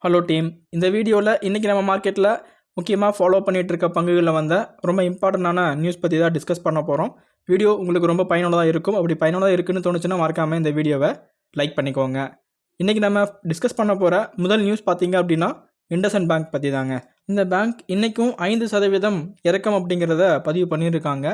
Hello team. இந்த வீடியோவில் இன்றைக்கி நம்ம மார்க்கெட்டில் முக்கியமாக ஃபாலோ பண்ணிகிட்டு இருக்க பங்குகளில் வந்த ரொம்ப இம்பார்ட்டண்டான நியூஸ் பற்றி தான் டிஸ்கஸ் பண்ண போகிறோம். வீடியோ உங்களுக்கு ரொம்ப பயனுள்ளதாக இருக்கும். அப்படி பயனுள்ளதாக இருக்குன்னு தோணுச்சுன்னா மறக்காமல் இந்த வீடியோவை லைக் பண்ணிக்கோங்க. இன்றைக்கி நம்ம டிஸ்கஸ் பண்ண போகிற முதல் நியூஸ் பார்த்தீங்க அப்படின்னா இண்டஸ்இண்ட் பேங்க் பற்றி தாங்க. இந்த பேங்க் இன்றைக்கும் 5% இறக்கம் அப்படிங்கிறத பதிவு பண்ணியிருக்காங்க.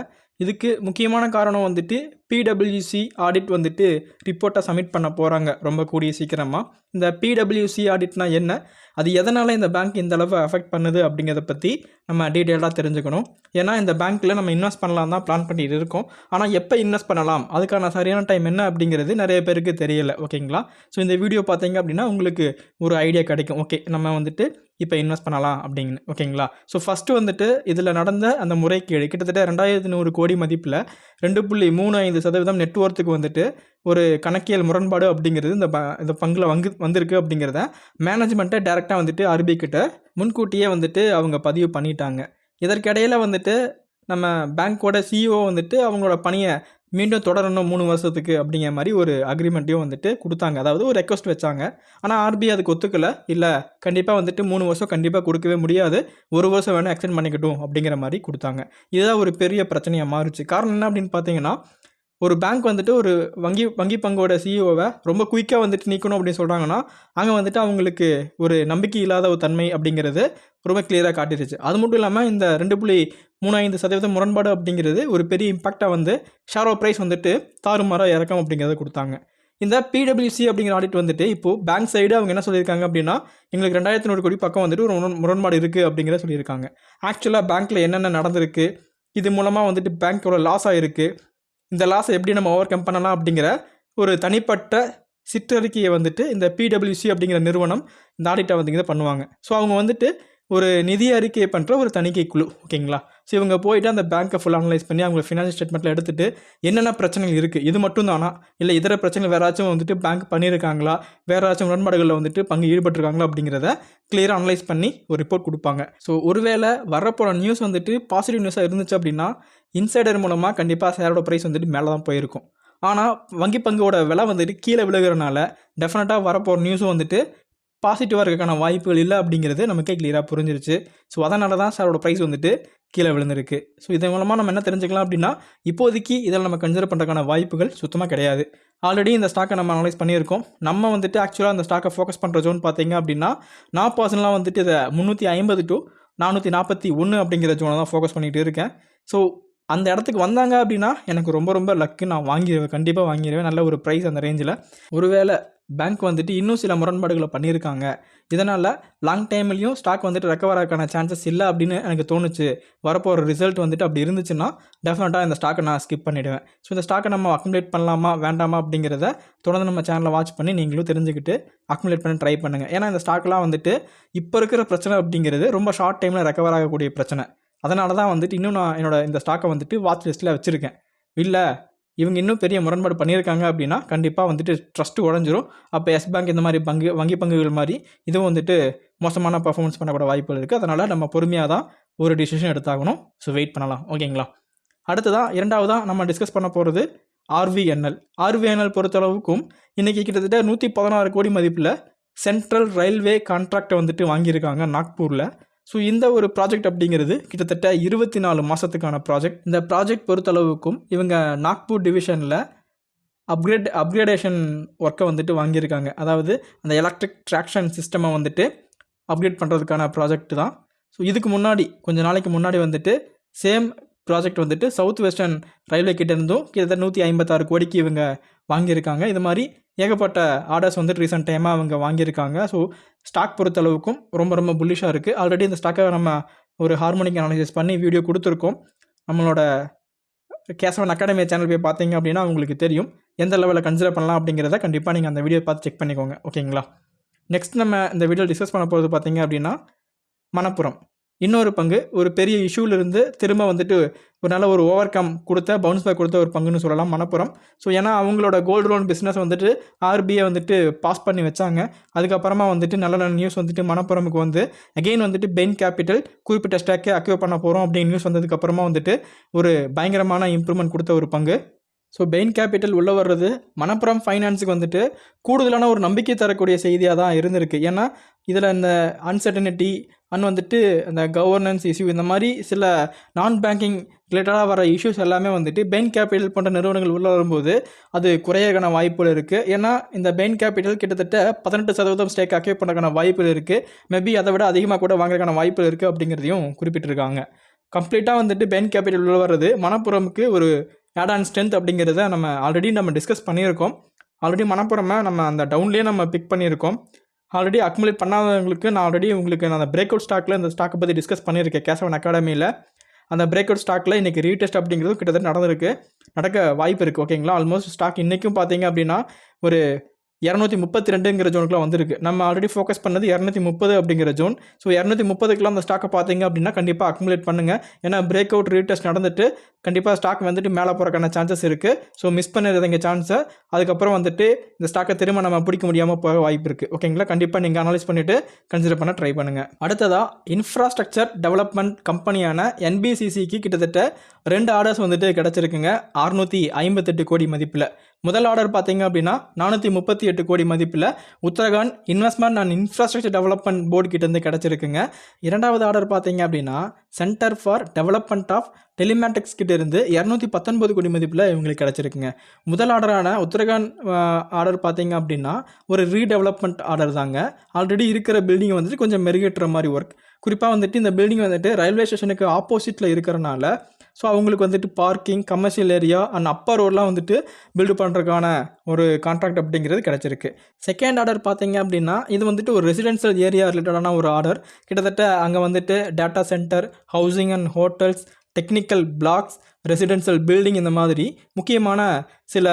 இதுக்கு முக்கியமான காரணம் வந்துட்டு பிடபிள்யூசி ஆடிட் வந்துட்டு ரிப்போர்ட்டை சப்மிட் பண்ண போகிறாங்க ரொம்ப கூடிய சீக்கிரமாக. இந்த பிடபிள்யூசி ஆடிட்னா என்ன, அது எதனால் இந்த பேங்க் இந்த அளவு அஃபெக்ட் பண்ணுது அப்படிங்கிறத பற்றி நம்ம டீட்டெயிலாக தெரிஞ்சுக்கணும். ஏன்னா இந்த பேங்க்கில் நம்ம இன்வெஸ்ட் பண்ணலாம் தான் பிளான் பண்ணிட்டு இருக்கோம். ஆனால் எப்போ இன்வெஸ்ட் பண்ணலாம், அதுக்கான சரியான டைம் என்ன அப்படிங்கிறது நிறைய பேருக்கு தெரியலை. ஓகேங்களா? ஸோ இந்த வீடியோ பார்த்தீங்க அப்படின்னா உங்களுக்கு ஒரு ஐடியா கிடைக்கும். ஓகே, நம்ம வந்துட்டு இப்போ இன்வெஸ்ட் பண்ணலாம் அப்படிங்கன்னு. ஓகேங்களா? ஸோ ஃபஸ்ட்டு வந்துட்டு இதில் நடந்த அந்த முறைகேடு கிட்டத்தட்ட 2100 கோடி மதிப்பில் 2.35% நெட்ஒர்த்துக்கு வந்துட்டு ஒரு கணக்கியல் முரண்பாடு அப்படிங்கிறது இந்த பங்கில் வந்திருக்கு அப்படிங்கிறத மேனேஜ்மெண்ட்டை டேரெக்டாக வந்துட்டு ஆர்பிஐ கிட்ட முன்கூட்டியே வந்துட்டு அவங்க பதிவு பண்ணிட்டாங்க. இதற்கிடையில் வந்துட்டு நம்ம பேங்க்கோட சிஇஓ வந்துட்டு அவங்களோட பணியை மீண்டும் தொடரணும் 3 வருஷத்துக்கு அப்படிங்கிற மாதிரி ஒரு அக்ரிமெண்ட்டையும் வந்துட்டு கொடுத்தாங்க. அதாவது ஒரு ரெக்வஸ்ட் வச்சாங்க. ஆனால் ஆர்பிஐ அதுக்கு ஒத்துக்கலை. இல்லை, கண்டிப்பாக வந்துட்டு 3 வருஷம் கண்டிப்பாக கொடுக்கவே முடியாது, 1 வருஷம் வேணால் எக்ஸ்டெண்ட் பண்ணிக்கட்டும் அப்படிங்கிற மாதிரி கொடுத்தாங்க. இதுதான் ஒரு பெரிய பிரச்சனையாக மாறுச்சு. காரணம் என்ன அப்படின்னு பார்த்தீங்கன்னா, ஒரு பேங்க் வந்துட்டு ஒரு வங்கி பங்கோட சிஇஓவை ரொம்ப குயிக்காக வந்துட்டு நீக்கணும் அப்படின்னு சொல்கிறாங்கன்னா, அங்கே வந்துட்டு அவங்களுக்கு ஒரு நம்பிக்கை இல்லாத ஒரு தன்மை அப்படிங்கிறது ரொம்ப கிளியராக காட்டிடுச்சு. அது மட்டும் இல்லாமல் இந்த 2.35% முரண்பாடு அப்படிங்கிறது ஒரு பெரிய இம்பாக்டாக வந்து ஷேர் ப்ரைஸ் வந்துட்டு தாறுமாறாக இறக்கம் அப்படிங்கிறத கொடுத்தாங்க. இந்த பிடபிள்யூசி அப்படிங்கிற ஆடிட் வந்துட்டு இப்போது பேங்க் சைடு அவங்க என்ன சொல்லியிருக்காங்க அப்படின்னா, எங்களுக்கு 2100 கோடி பக்கம் வந்துட்டு ஒரு முரண்பாடு இருக்குது அப்படிங்கிறத சொல்லியிருக்காங்க. ஆக்சுவலாக பேங்க்கில் என்னென்ன நடந்திருக்கு, இது மூலமாக வந்துட்டு பேங்க்கோட லாஸ் ஆகிருக்கு, இந்த லாஸை எப்படி நம்ம ஓவர் கம் பண்ணலாம் அப்படிங்கிற ஒரு தனிப்பட்ட சிற்றறிக்கையை வந்துட்டு இந்த பிடபிள்யூசி அப்படிங்கிற நிறுவனம் இந்த ஆடிட்டை வந்து இதை பண்ணுவாங்க. ஸோ அவங்க வந்துட்டு ஒரு நிதி அறிக்கையை பண்ணுற ஒரு தணிக்கை குழு. ஓகேங்களா? ஸோ இவங்க போயிட்டு அந்த பேங்க்கை ஃபுல் அனலைஸ் பண்ணி அவங்க ஃபினான்ஷியல் ஸ்டேட்மெண்ட்டில் எடுத்துகிட்டு என்னென்ன பிரச்சனைகள் இருக்குது, இது மட்டும் தானா இல்லை இதர பிரச்சனைகள் வேறாச்சும் வந்துட்டு பேங்க் பண்ணியிருக்காங்களா, வேறாச்சும் முரண்பாடுகளில் வந்துட்டு பங்கு ஈடுபட்டிருக்காங்களா அப்படிங்கிறத கிளியராக அனலைஸ் பண்ணி ஒரு ரிப்போர்ட் கொடுப்பாங்க. ஸோ ஒருவேளை வரப்போகிற நியூஸ் வந்துட்டு பாசிட்டிவ் நியூஸாக இருந்துச்சு அப்படின்னா இன்சைடர் மூலமாக கண்டிப்பாக ஷேரோட ப்ரைஸ் வந்துட்டு மேலே தான் போயிருக்கும். ஆனால் வங்கி பங்கோட விலை வந்துட்டு கீழே விழுகிறனால டெஃபினட்டாக வரப்போகிற நியூஸும் வந்துட்டு பாசிட்டிவாக இருக்கிறதுக்கான வாய்ப்புகள் இல்லை அப்படிங்கிறது நமக்கே கிளியராக புரிஞ்சிருச்சு. ஸோ அதனால தான் ஷேரோட ப்ரைஸ் வந்துட்டு கீழே விழுந்திருக்கு. ஸோ இதன் மூலமாக நம்ம என்ன தெரிஞ்சுக்கலாம் அப்படின்னா, இப்போதைக்கு இதில் நம்ம கன்சிடர் பண்ணுறதுக்கான வாய்ப்புகள் சுத்தமாக கிடையாது. ஆல்ரெடி இந்த ஸ்டாக்கை நம்ம அனலைஸ் பண்ணியிருக்கோம். நம்ம வந்துட்டு ஆக்சுவலாக அந்த ஸ்டாக்கை ஃபோக்கஸ் பண்ணுற ஜோன் பார்த்தீங்க அப்படின்னா, நான் பர்சனலாக வந்துட்டு இதை 350 to 441 அப்படிங்கிற ஜோனை தான் ஃபோக்கஸ் பண்ணிகிட்டு இருக்கேன். ஸோ அந்த இடத்துக்கு வந்தாங்க அப்படின்னா எனக்கு ரொம்ப ரொம்ப லக்கு, நான் வாங்கிடுவேன், கண்டிப்பாக வாங்கிடுவேன். நல்ல ஒரு ப்ரைஸ் அந்த ரேஞ்சில். ஒருவேளை பேங்க் வந்துட்டு இன்னும் சில முரண்பாடுகளை பண்ணியிருக்காங்க, இதனால் லாங் டைம்லேயும் ஸ்டாக் வந்துட்டு ரெக்கவர் ஆகிறதுக்கான சான்சஸ் இல்லை அப்படின்னு எனக்கு தோணுச்சு, வரப்போகிற ரிசல்ட் வந்துட்டு அப்படி இருந்துச்சுன்னா டெஃபினட்டாக இந்த ஸ்டாக்கை நான் ஸ்கிப் பண்ணிவிடுவேன். ஸோ இந்த ஸ்டாக்கை நம்ம அக்குமுலேட் பண்ணலாமா வேண்டாமா அப்படிங்கிறத தொடர்ந்து நம்ம சேனலை வாட்ச் பண்ணி நீங்களும் தெரிஞ்சுக்கிட்டு அக்குமுலேட் பண்ணி ட்ரை பண்ணுங்கள். ஏன்னா இந்த ஸ்டாக்லாம் வந்துட்டு இப்போ இருக்கிற பிரச்சனை அப்படிங்கிறது ரொம்ப ஷார்ட் டைமில் ரெக்கவர் ஆகக்கூடிய பிரச்சனை. அதனால தான் வந்துட்டு இன்னும் நான் இந்த ஸ்டாக்கை வந்துட்டு வாட்ச் லிஸ்ட்டில் வச்சுருக்கேன். இல்லை இவங்க இன்னும் பெரிய முரண்பாடு பண்ணியிருக்காங்க அப்படின்னா கண்டிப்பாக வந்துட்டு ட்ரஸ்ட்டு உடஞ்சிரும். அப்போ எஸ் பேங்க் இந்த மாதிரி வங்கி பங்குகள் மாதிரி இதுவும் வந்துட்டு மோசமான பர்ஃபார்மன்ஸ் பண்ணக்கூட வாய்ப்புகள் இருக்குது. அதனால் நம்ம பொறுமையாக தான் ஒரு டிசிஷன் எடுத்தாகணும். ஸோ வெயிட் பண்ணலாம். ஓகேங்களா? அடுத்ததான் இரண்டாவதாக நம்ம டிஸ்கஸ் பண்ண போகிறது ஆர்விஎன்எல். ஆர்விஎன்எல் பொறுத்தளவுக்கும் இன்றைக்கி கிட்டத்தட்ட 116 கோடி மதிப்பில் சென்ட்ரல் ரயில்வே கான்ட்ராக்டை வந்துட்டு வாங்கியிருக்காங்க நாக்பூரில். ஸோ இந்த ஒரு ப்ராஜெக்ட் அப்படிங்கிறது கிட்டத்தட்ட 24 மாதத்துக்கான ப்ராஜெக்ட். இந்த ப்ராஜெக்ட் பொறுத்தளவுக்கும் இவங்க நாக்பூர் டிவிஷனில் அப்கிரேடேஷன் ஒர்க்கை வந்துட்டு வாங்கியிருக்காங்க. அதாவது அந்த எலக்ட்ரிக் ட்ராக்ஷன் சிஸ்டமை வந்துட்டு அப்கிரேட் பண்ணுறதுக்கான ப்ராஜெக்ட் தான். ஸோ இதுக்கு முன்னாடி கொஞ்சம் நாளைக்கு முன்னாடி வந்துட்டு சேம் ப்ராஜெக்ட் வந்துட்டு சவுத் வெஸ்டர்ன் ரயில்வே கிட்டேருந்தும் கிட்டத்தட்ட 156 கோடிக்கு இவங்க வாங்கியிருக்காங்க. இது மாதிரி ஏகப்பட்ட ஆர்டர்ஸ் வந்துட்டு ரீசெண்ட் டைமாக அவங்க வாங்கியிருக்காங்க. ஸோ ஸ்டாக் பொறுத்தளவுக்கும் ரொம்ப ரொம்ப புல்லிஷாக இருக்குது. ஆல்ரெடி இந்த ஸ்டாக்கை நம்ம ஒரு ஹார்மோனிக் அனாலிசிஸ் பண்ணி வீடியோ கொடுத்துருக்கோம். நம்மளோட கேசவன் அகாடமி சேனல் போய் பார்த்தீங்க அப்படின்னா உங்களுக்கு தெரியும் எந்த லெவலில் கன்சிடர் பண்ணலாம் அப்படிங்கிறத கண்டிப்பாக நீங்கள் அந்த வீடியோ பார்த்து செக் பண்ணிக்கோங்க. ஓகேங்களா? நெக்ஸ்ட் நம்ம இந்த வீடியோ டிஸ்கஸ் பண்ண போகிறது பார்த்தீங்க அப்படின்னா மணப்புரம். இன்னொரு பங்கு ஒரு பெரிய இஷ்யூலேருந்து திரும்ப வந்துட்டு ஒரு நல்ல ஒரு ஓவர் கம் கொடுத்த பவுன்ஸ் பேக் கொடுத்த ஒரு பங்குன்னு சொல்லலாம் மணப்புரம். ஸோ ஏன்னா அவங்களோட கோல்டு லோன் பிஸ்னஸ் வந்துட்டு ஆர்பிஐ வந்துட்டு பாஸ் பண்ணி வச்சாங்க. அதுக்கப்புறமா வந்துட்டு நல்ல நல்ல நியூஸ் வந்துட்டு மணப்புரமுக்கு வந்து அகெயின் வந்துட்டு பெயின் கேபிட்டல் குறிப்பிட்ட ஸ்டாக்கை அக்யூர் பண்ண போகிறோம் அப்படின்னு நியூஸ் வந்ததுக்கப்புறமா வந்துட்டு ஒரு பயங்கரமான இம்ப்ரூவ்மெண்ட் கொடுத்த ஒரு பங்கு ஸோ பெயின் கேபிட்டல் உள்ளே வர்றது மணப்புரம் ஃபைனான்ஸுக்கு வந்துட்டு கூடுதலான ஒரு நம்பிக்கை தரக்கூடிய செய்தியாக தான் இருந்திருக்கு. ஏன்னா இதில் இந்த அன்சர்டனிட்டி வந்துட்டு அந்த கவர்னன்ஸ் இஷ்யூ இந்த மாதிரி சில நான் பேங்கிங் ரிலேட்டடாக வர இஷ்யூஸ் எல்லாமே வந்துட்டு பெயின் கேபிட்டல் போன்ற நிறுவனங்கள் உள்ளே வரும்போது அது குறையக்கான வாய்ப்புகள் இருக்குது. ஏன்னா இந்த பெயின் கேபிட்டல் கிட்டத்தட்ட 18% ஸ்டேக் அக்யூப் பண்ணுறதுக்கான வாய்ப்புகள் இருக்குது. மேபி அதை விட அதிகமாக கூட வாங்குறதுக்கான வாய்ப்புகள் இருக்குது அப்படிங்கிறதையும் குறிப்பிட்டிருக்காங்க. கம்ப்ளீட்டாக வந்துட்டு பெயின் கேபிட்டல் உள்ள வர்றது மணப்புரமுக்கு ஒரு ஆட் ஆன் ஸ்ட்ரென்த் அப்படிங்கிறத நம்ம டிஸ்கஸ் பண்ணியிருக்கோம். ஆல்ரெடி மணப்புரமை நம்ம அந்த டவுன்லேயே நம்ம பிக் பண்ணியிருக்கோம். ஆல்ரெடி அக்குமுலேட் பண்ணாதவங்களுக்கு நான் அந்த பிரேக் அவுட் ஸ்டாக்கில் இந்த ஸ்டாக்கை பற்றி டிஸ்கஸ் பண்ணியிருக்கேன் கேசவன் அகாடமியில். அந்த பிரேக் அவுட் ஸ்டாக்கில் இன்றைக்கி ரீடெஸ்ட் அப்படிங்கிறது கிட்டத்தட்ட நடக்க வாய்ப்பு இருக்குது. ஓகேங்களா, ஆல்மோஸ்ட் ஸ்டாக் இன்றைக்கும் பார்த்தீங்க அப்படின்னா ஒரு 232ங்கிற ஜோனுக்குலாம் வந்திருக்கு. நம்ம ஆல்ரெடி ஃபோக்கஸ் பண்ணது 230 அப்படிங்கிற ஜோன். ஸோ 230க்குலாம் அந்த ஸ்டாக்கை பார்த்தீங்க அப்படின்னா கண்டிப்பாக அக்குமுலேட் பண்ணுங்கள். ஏன்னா பிரேக் அவுட் ரீடெஸ்ட் நடந்துட்டு கண்டிப்பாக ஸ்டாக் வந்துட்டு மேலே போகிறக்கான சான்சஸ் இருக்குது. ஸோ மிஸ் பண்ணிடுறதுங்க சான்ஸை. அதுக்கப்புறம் வந்துட்டு இந்த ஸ்டாக்கை திரும்ப நம்ம பிடிக்க முடியாமல் போக வாய்ப்பு இருக்குது. ஓகேங்களா, கண்டிப்பாக நீங்கள் அனலைஸ் பண்ணிவிட்டு கன்சிடர் பண்ண ட்ரை பண்ணுங்கள். அடுத்ததாக இன்ஃப்ராஸ்ட்ரக்சர் டெவலப்மெண்ட் கம்பெனியான என்பிசிசிக்கு கிட்டத்தட்ட 2 ஆர்டர்ஸ் வந்துட்டு கிடச்சிருக்குங்க 658 கோடி மதிப்பில். முதல் ஆர்டர் பார்த்தீங்க அப்படின்னா 438 கோடி மதிப்பில் Uttarakhand investment and infrastructure development board கிட்டேருந்து கிடச்சிருக்குங்க. இரண்டாவது ஆர்டர் பார்த்தீங்க அப்படின்னா centre for development of telematics கிட்ட இருந்து 219 கோடி மதிப்பில் இவங்களுக்கு கிடச்சிருக்குங்க. முதல் ஆர்டரான உத்தரகாண்ட் ஆர்டர் பார்த்தீங்க அப்படின்னா ஒரு ரீடெவலப்மெண்ட் ஆர்டர் தாங்க. ஆல்ரெடி இருக்கிற பில்டிங்கை வந்துட்டு கொஞ்சம் மெருகேற்ற மாதிரி ஒர்க். குறிப்பாக வந்துட்டு இந்த பில்டிங் வந்துட்டு ரயில்வே ஸ்டேஷனுக்கு ஆப்போசிட்டில் இருக்கிறனால ஸோ அவங்களுக்கு வந்துட்டு parking, commercial area and upper ரோடெலாம் வந்துட்டு பில்டு பண்ணுறதுக்கான ஒரு கான்ட்ராக்ட் அப்படிங்கிறது கிடச்சிருக்கு. செகண்ட் ஆர்டர் பார்த்தீங்க அப்படின்னா இது வந்துட்டு ஒரு ரெசிடென்ஷியல் ஏரியா ரிலேட்டடான ஒரு ஆர்டர். கிட்டத்தட்ட அங்கே வந்துட்டு data centre, housing and hotels, technical blocks, residential building இந்த மாதிரி முக்கியமான சில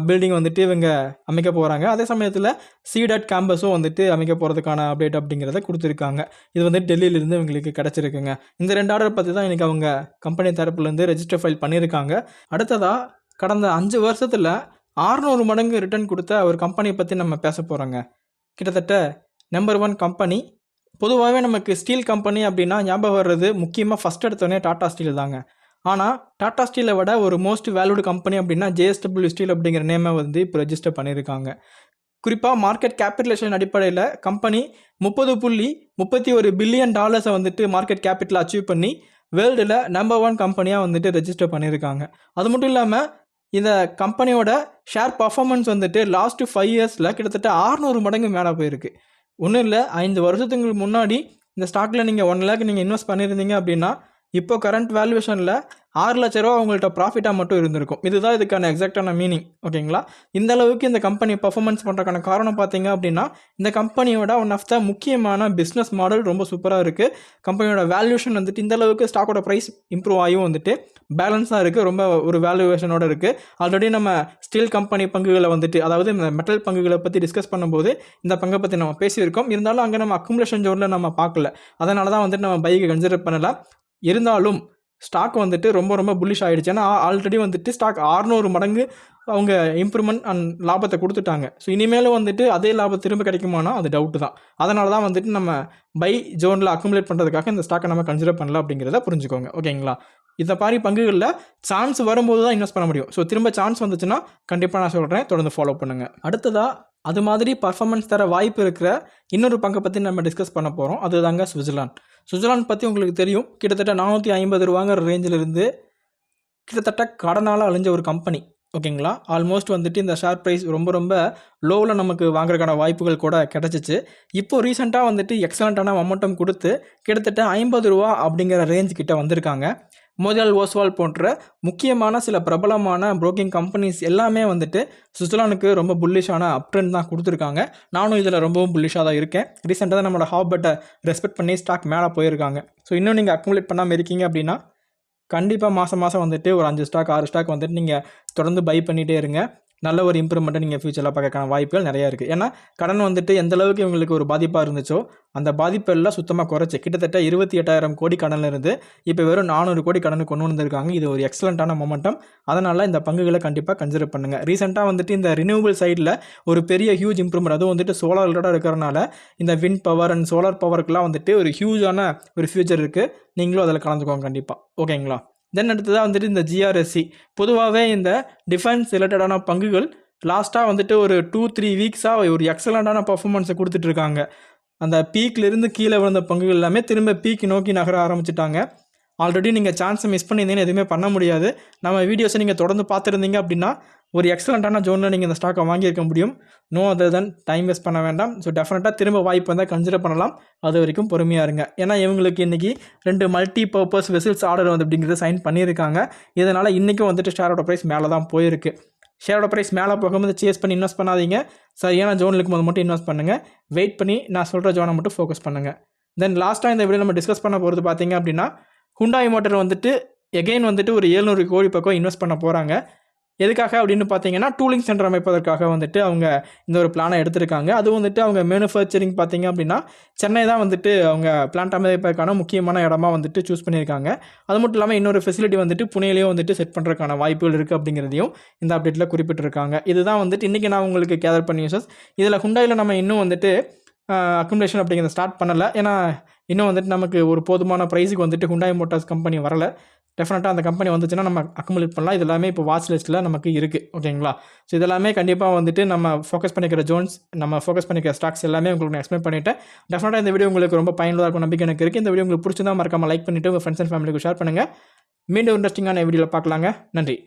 பில்டிங் வந்துட்டு இவங்க அமைக்க போகிறாங்க. அதே சமயத்தில் சிடாட் கேம்பஸும் வந்துட்டு அமைக்க போகிறதுக்கான அப்டேட் அப்படிங்கிறத கொடுத்துருக்காங்க. இது வந்து டெல்லியிலேருந்து இவங்களுக்கு கிடச்சிருக்குங்க. இந்த 2 ஆர்டர் பற்றி தான் இன்றைக்கி அவங்க கம்பெனி தரப்புலேருந்து ரெஜிஸ்டர் ஃபைல் பண்ணியிருக்காங்க. அடுத்ததாக கடந்த 5 வருஷத்தில் 600 மடங்கு ரிட்டர்ன் கொடுத்த ஒரு கம்பெனியை பற்றி நம்ம பேச போகிறோங்க. கிட்டத்தட்ட நம்பர் 1 கம்பெனி. பொதுவாகவே நமக்கு ஸ்டீல் கம்பெனி அப்படின்னா ஞாபகம் வர்றது முக்கியமாக ஃபஸ்ட் எடுத்தோடனே டாடா ஸ்டீல் தாங்க. ஆனால் டாடா ஸ்டீலை விட ஒரு மோஸ்ட் வேல்யூடு கம்பெனி அப்படின்னா ஜேஎஸ்டபிள்யூ ஸ்டீல் அப்படிங்கிற நேமை வந்து இப்போ ரெஜிஸ்டர் பண்ணியிருக்காங்க. குறிப்பாக மார்க்கெட் கேபிட்டலேஷன் அடிப்படையில் கம்பெனி $30.31 பில்லியன் வந்துட்டு மார்க்கெட் கேபிட்டல் அச்சீவ் பண்ணி வேர்ல்டில் நம்பர் 1 கம்பெனியாக வந்துட்டு ரெஜிஸ்டர் பண்ணியிருக்காங்க. அது மட்டும் இல்லாமல் இந்த கம்பெனியோட ஷேர் பர்ஃபார்மன்ஸ் வந்துட்டு லாஸ்ட்டு 5 இயர்ஸில் கிட்டத்தட்ட 600 மடங்கு மேலே போயிருக்கு. ஒன்றும் இல்லை, 5 வருஷத்துக்கு முன்னாடி இந்த ஸ்டாக்கில் நீங்கள் 1 லேக் நீங்கள் இன்வெஸ்ட் பண்ணியிருந்தீங்க அப்படின்னா இப்போ கரண்ட் வேல்யூவேஷனில் 6 லட்ச ரூபா உங்கள்கிட்ட ப்ராஃபிட்டாக மட்டும் இருந்திருக்கும். இதுதான் இதுக்கான எக்ஸாக்டான மீனிங். ஓகேங்களா, இந்த அளவுக்கு இந்த கம்பெனி பர்ஃபார்மன்ஸ் பண்ணுறதுக்கான காரணம் பார்த்தீங்க அப்படின்னா இந்த கம்பெனியோட ஒன் ஆஃப் த முக்கியமான பிஸ்னஸ் மாடல் ரொம்ப சூப்பராக இருக்குது. கம்பெனியோட வேல்யூவேஷன் வந்துட்டு இந்த அளவுக்கு ஸ்டாக்கோட ப்ரைஸ் இம்ப்ரூவ் ஆகியும் வந்துட்டு பேலன்ஸாக இருக்குது, ரொம்ப ஒரு வேல்யூவேஷனோட இருக்குது. ஆல்ரெடி நம்ம ஸ்டீல் கம்பெனி பங்குகளை வந்துட்டு அதாவது இந்த மெட்டல் பங்குகளை பற்றி டிஸ்கஸ் பண்ணும்போது இந்த பங்கை பற்றி நம்ம பேசியிருக்கோம். இருந்தாலும் அங்கே நம்ம அக்குமுலேஷன் ஜோனில் நம்ம பார்க்கல, அதனால தான் வந்துட்டு நம்ம பைக்கை கன்சிடர் பண்ணலாம். இருந்தாலும் ஸ்டாக் வந்துட்டு ரொம்ப புல்லிஷ் ஆகிடுச்சு. ஏன்னா ஆல்ரெடி வந்துட்டு ஸ்டாக் 600 மடங்கு அவங்க இம்ப்ரூவ்மெண்ட் அண்ட் லாபத்தை கொடுத்துட்டாங்க. ஸோ இனிமேலும் வந்துட்டு அதே லாபம் திரும்ப கிடைக்குமானா அது டவுட்டு தான். அதனால தான் வந்துட்டு நம்ம பை ஜோனில் அக்குமுலேட் பண்ணுறதுக்காக இந்த ஸ்டாக்கை நம்ம கன்சிடர் பண்ணல அப்படிங்கிறத புரிஞ்சுக்கோங்க. ஓகேங்களா, இந்த மாதிரி பங்குகளில் சான்ஸ் வரும்போது தான் இன்வெஸ்ட் பண்ண முடியும். ஸோ திரும்ப சான்ஸ் வந்துச்சுன்னா கண்டிப்பாக நான் சொல்கிறேன், தொடர்ந்து ஃபாலோ பண்ணுங்கள். அடுத்ததாக அது மாதிரி பர்ஃபார்மன்ஸ் தர வாய்ப்பு இருக்கிற இன்னொரு பங்கை பற்றி நம்ம டிஸ்கஸ் பண்ண போகிறோம். அதுதாங்க சுவிட்சர்லாந்து பற்றி உங்களுக்கு தெரியும். கிட்டத்தட்ட 450 ரூபாங்கிற ரேஞ்சிலிருந்து கிட்டத்தட்ட கடனால் அழிஞ்ச ஒரு கம்பெனி. ஓகேங்களா, ஆல்மோஸ்ட் வந்துட்டு இந்த ஷேர் ப்ரைஸ் ரொம்ப லோவில் நமக்கு வாங்குறதுக்கான வாய்ப்புகள் கூட கிடச்சிச்சு. இப்போது ரீசெண்டாக வந்துட்டு எக்ஸலண்ட்டான மொமெண்டம் கொடுத்து கிட்டத்தட்ட 50 ரூபா அப்படிங்கிற ரேஞ்ச் கிட்ட வந்திருக்காங்க. மோதிலால் ஓஸ்வால் போன்ற முக்கியமான சில பிரபலமான புரோக்கிங் கம்பெனிஸ் எல்லாமே வந்துட்டு சுவிட்சர்லாந்துக்கு ரொம்ப புல்லிஷான அப் ட்ரெண்ட் தான் கொடுத்துருக்காங்க. நானும் இதில் ரொம்பவும் புல்லிஷாக தான் இருக்கேன். ரீசெண்டாக தான் நம்மளோட ஹாபட்டை ரெஸ்பெக்ட் பண்ணி ஸ்டாக் மேலே போயிருக்காங்க. ஸோ இன்னும் நீங்கள் அக்குமுலேட் பண்ணாமல் இருக்கீங்க அப்படின்னா கண்டிப்பாக மாதம் வந்துட்டு ஒரு 5 ஸ்டாக் 6 ஸ்டாக் வந்துட்டு நீங்கள் தொடர்ந்து பை பண்ணிகிட்டே இருங்க. நல்ல ஒரு இம்ப்ரூவ்மெண்ட்டை நீங்கள் ஃபியூச்சரில் பார்க்கறதுக்கான வாய்ப்புகள் நிறையா இருக்குது. ஏன்னா கடன் வந்துட்டு எந்த அளவுக்கு இவங்களுக்கு ஒரு பாதிப்பாக இருந்துச்சோ அந்த பாதிப்பெல்லாம் சுத்தமாக குறைச்சி கிட்டத்தட்ட 28,000 கோடி கடனில் இருந்து இப்போ வெறும் 400 கோடி கடனுக்கு கொண்டு வந்திருக்காங்க. இது ஒரு எக்ஸலண்ட்டான மொமெண்டம். அதனால் இந்த பங்குகளை கண்டிப்பாக கன்சிடர் பண்ணுங்கள். ரீசெண்டாக வந்துட்டு இந்த ரினியூவபிள் சைடில் ஒரு பெரிய ஹியூஜ் இம்ப்ரூவ்மெண்ட், அதுவும் வந்துட்டு சோலார் ரிலேட்டடாக இருக்கிறனால இந்த விண்ட் பவர் அண்ட் சோலார் பவருக்குலாம் வந்துட்டு ஒரு ஹியூஜான ஒரு ஃபியூச்சர் இருக்குது. நீங்களும் அதில் கலந்துக்கோங்க கண்டிப்பாக. ஓகேங்களா, தென் அடுத்ததாக வந்துட்டு இந்த ஜிஆர்எஸ்சி. பொதுவாகவே இந்த டிஃபென்ஸ் ரிலேட்டடான பங்குகள் லாஸ்ட்டாக வந்துட்டு ஒரு 2-3 வீக்ஸாக ஒரு எக்ஸலண்ட்டான பர்ஃபார்மன்ஸை கொடுத்துட்ருக்காங்க. அந்த பீக்லேருந்து கீழே விழுந்த பங்குகள் எல்லாமே திரும்ப பீக் நோக்கி நகர ஆரம்பிச்சிட்டாங்க. ஆல்ரெடி நீங்கள் சான்ஸை மிஸ் பண்ணியிருந்தீங்கன்னு எதுவுமே பண்ண முடியாது. நம்ம வீடியோஸை நீங்கள் தொடர்ந்து பார்த்துருந்தீங்க அப்படின்னா ஒரு எக்ஸலண்ட்டான ஜோனில் நீங்கள் இந்த ஸ்டாக்கை வாங்கியிருக்க முடியும். No other then time waste பண்ண வேண்டாம். ஸோ டெஃபினட்டாக திரும்ப வாய்ப்பு வந்தால் கன்சிடர் பண்ணலாம். அது வரைக்கும் பொறுமையாக இருங்க. ஏன்னா இவங்களுக்கு இன்றைக்கி 2 மல்டி பர்பஸ் வெசில்ஸ் ஆர்டர் வந்து அப்படிங்கிறத சைன் பண்ணியிருக்காங்க. இதனால் இன்றைக்கும் வந்துட்டு ஷேரோட ப்ரைஸ் மேலே தான் போயிருக்கு. ஷேரோட ப்ரைஸ் மேலே போகும்போது சேஸ் பண்ணி இன்வெஸ்ட் பண்ணாதீங்க. சரியான ஜோன் இருக்கும்போது மட்டும் இன்வெஸ்ட் பண்ணுங்கள். வெயிட் பண்ணி நான் சொல்கிற ஜோனை மட்டும் ஃபோக்கஸ் பண்ணுங்கள். தென் லாஸ்ட்டாக இந்த வீடியோ நம்ம டிஸ்கஸ் பண்ண போகிறது பார்த்தீங்க அப்படின்னா ஹுண்டாய் மோட்டார் வந்துட்டு எகெயின் வந்துட்டு ஒரு 700 கோடி பக்கம் இன்வெஸ்ட் பண்ண போகிறாங்க. எதுக்காக அப்படின்னு பார்த்தீங்கன்னா டூலிங் சென்டர் அமைப்பதற்காக வந்துட்டு அவங்க இந்த ஒரு பிளானை எடுத்திருக்காங்க. அது வந்துட்டு அவங்க மேனுஃபேக்சரிங் பார்த்தீங்க அப்படின்னா சென்னை தான் வந்துட்டு அவங்க பிளான்ட் அமைப்பதற்கான முக்கியமான இடமா வந்துட்டு சூஸ் பண்ணியிருக்காங்க. அது மட்டும் இல்லாமல் இன்னொரு ஃபெசிலிட்டி வந்துட்டு புனேலையும் வந்துட்டு செட் பண்ணுறதுக்கான வாய்ப்புகள் இருக்குது அப்படிங்கிறதையும் இந்த அப்டேட்டில் குறிப்பிட்டிருக்காங்க. இதுதான் வந்துட்டு இன்றைக்கி நான் உங்களுக்கு கேதர் பண்ண நியூஸஸ். இதில் ஹுண்டாயில் நம்ம இன்னும் வந்துட்டு அக்குமுலேஷன் அப்படிங்கிறத ஸ்டார்ட் பண்ணலை. ஏன்னா இன்னும் வந்துட்டு நமக்கு ஒரு போதுமான ப்ரைஸுக்கு வந்துட்டு ஹுண்டாய் மோட்டார்ஸ் கம்பெனி வரலை. டெஃபினட்டாக அந்த கம்பெனி வந்துச்சுன்னா நம்ம அக்குமுலேட் பண்ணலாம். இது எல்லாமே இப்போ வாட்ச் லிஸ்ட்டில் நமக்கு இருக்குது. ஓகேங்களா? ஸோ இதெல்லாமே கண்டிப்பாக வந்துட்டு நம்ம ஃபோக்கஸ் பண்ணிக்கிற ஜோன்ஸ், நம்ம ஃபோக்கஸ் பண்ணிக்கிற ஸ்டாக்ஸ் எல்லாமே உங்களுக்கு நான் எக்ஸ்பிளைன் பண்ணிவிட்டேன். டெஃபினட்டாக இந்த வீடியோ உங்களுக்கு ரொம்ப பயனுள்ளதாக இருக்கும் நம்பிக்கை எனக்கு இருக்குது. இந்த வீடியோ உங்களுக்கு பிடிச்சிருந்தா மறக்காமல் லைக் பண்ணிவிட்டு உங்கள் ஃப்ரெண்ட்ஸ் அண்ட் ஃபேமிலிக்கு ஷேர் பண்ணுங்கள். மீண்டும் இன்ட்ரெஸ்டிங்கான வீடியோவில் பார்க்கலாங்க. நன்றி.